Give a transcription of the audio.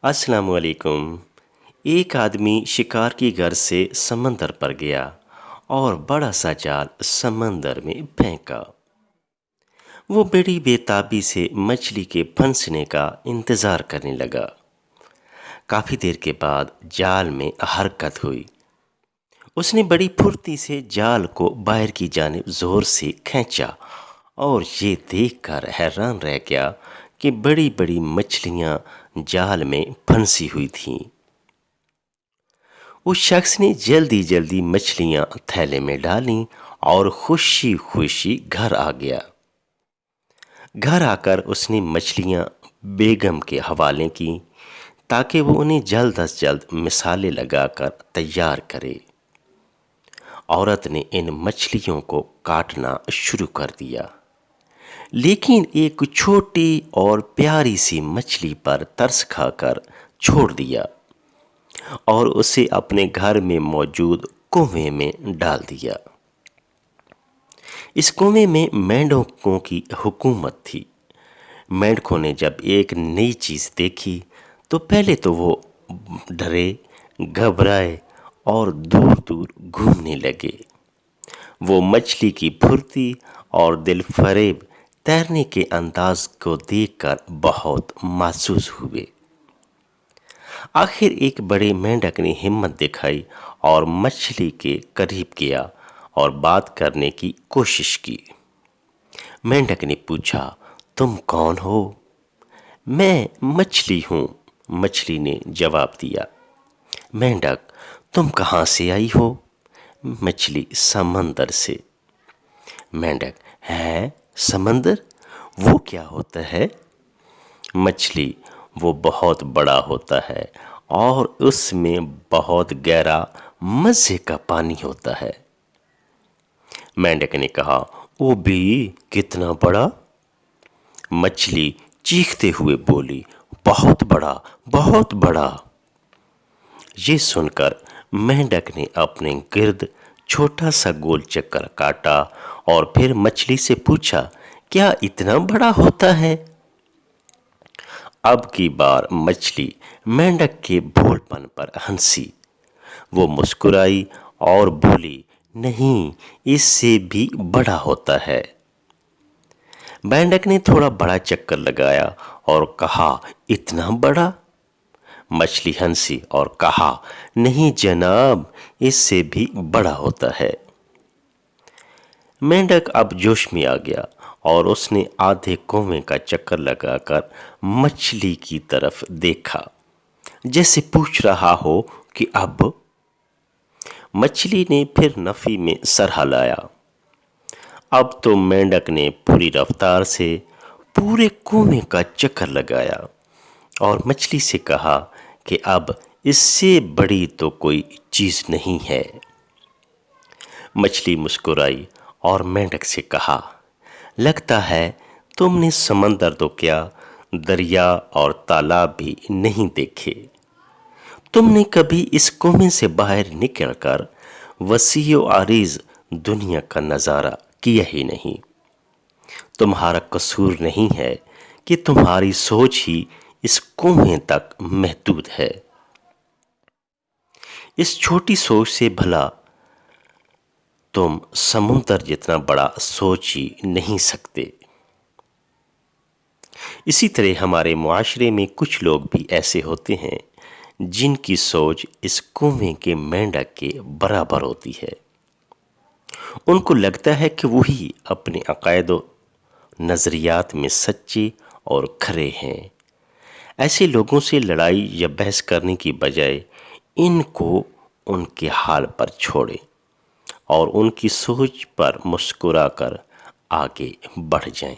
अस्सलाम वालेकुम। एक आदमी शिकार की गर्ज से समंदर पर गया और बड़ा सा जाल समंदर में फेंका। वो बड़ी बेताबी से मछली के फंसने का इंतजार करने लगा। काफी देर के बाद जाल में हरकत हुई। उसने बड़ी फुर्ती से जाल को बाहर की जानिब जोर से खींचा और ये देखकर हैरान रह गया कि बड़ी बड़ी मछलियां जाल में फंसी हुई थीं। उस शख्स ने जल्दी जल्दी मछलियां थैले में डालीं और खुशी खुशी घर आ गया। घर आकर उसने मछलियां बेगम के हवाले की ताकि वो उन्हें जल्द अज जल्द मिसाले लगाकर तैयार करे। औरत ने इन मछलियों को काटना शुरू कर दिया, लेकिन एक छोटी और प्यारी सी मछली पर तरस खाकर छोड़ दिया और उसे अपने घर में मौजूद कुएं में डाल दिया। इस कुएं में मेंढकों की हुकूमत थी। मेंढकों ने जब एक नई चीज देखी तो पहले तो वो डरे, घबराए और दूर दूर घूमने लगे। वो मछली की फुर्ती और दिल फरेब तैरने के अंदाज को देखकर बहुत मासूस हुए। आखिर एक बड़े मेंढक ने हिम्मत दिखाई और मछली के करीब गया और बात करने की कोशिश की। मेंढक ने पूछा, तुम कौन हो? मैं मछली हूं, मछली ने जवाब दिया। मेंढक, तुम कहां से आई हो? मछली, समंदर से। मेंढक, है समंदर, वो क्या होता है? मछली, वो बहुत बड़ा होता है और उसमें बहुत गहरा मजे का पानी होता है। मेंढक ने कहा, ओ भी, कितना बड़ा? मछली चीखते हुए बोली, बहुत बड़ा, बहुत बड़ा। ये सुनकर मेंढक ने अपने गिर्द छोटा सा गोल चक्कर काटा और फिर मछली से पूछा, क्या इतना बड़ा होता है? अब की बार मछली मेंढक के भोलपन पर हंसी। वो मुस्कुराई और बोली, नहीं, इससे भी बड़ा होता है। मेंढक ने थोड़ा बड़ा चक्कर लगाया और कहा, इतना बड़ा? मछली हंसी और कहा, नहीं जनाब, इससे भी बड़ा होता है। मेंढक अब जोश में आ गया और उसने आधे कुएं का चक्कर लगाकर मछली की तरफ देखा, जैसे पूछ रहा हो कि अब। मछली ने फिर नफी में सर हिलाया। अब तो मेंढक ने पूरी रफ्तार से पूरे कुएं का चक्कर लगाया और मछली से कहा कि अब इससे बड़ी तो कोई चीज नहीं है। मछली मुस्कुराई और मेंढक से कहा, लगता है तुमने समंदर तो क्या, दरिया और तालाब भी नहीं देखे। तुमने कभी इस कुएं से बाहर निकलकर वसीओ आरीज दुनिया का नजारा किया ही नहीं। तुम्हारा कसूर नहीं है कि तुम्हारी सोच ही इस कुएं तक महदूद है। इस छोटी सोच से भला तुम समुद्र जितना बड़ा सोच ही नहीं सकते। इसी तरह हमारे मुआशरे में कुछ लोग भी ऐसे होते हैं जिनकी सोच इस कुएं के मेंढक के बराबर होती है। उनको लगता है कि वही अपने अकायद नजरियात में सच्चे और खरे हैं। ऐसे लोगों से लड़ाई या बहस करने की बजाय इनको उनके हाल पर छोड़ें और उनकी सोच पर मुस्कुराकर आगे बढ़ जाएं।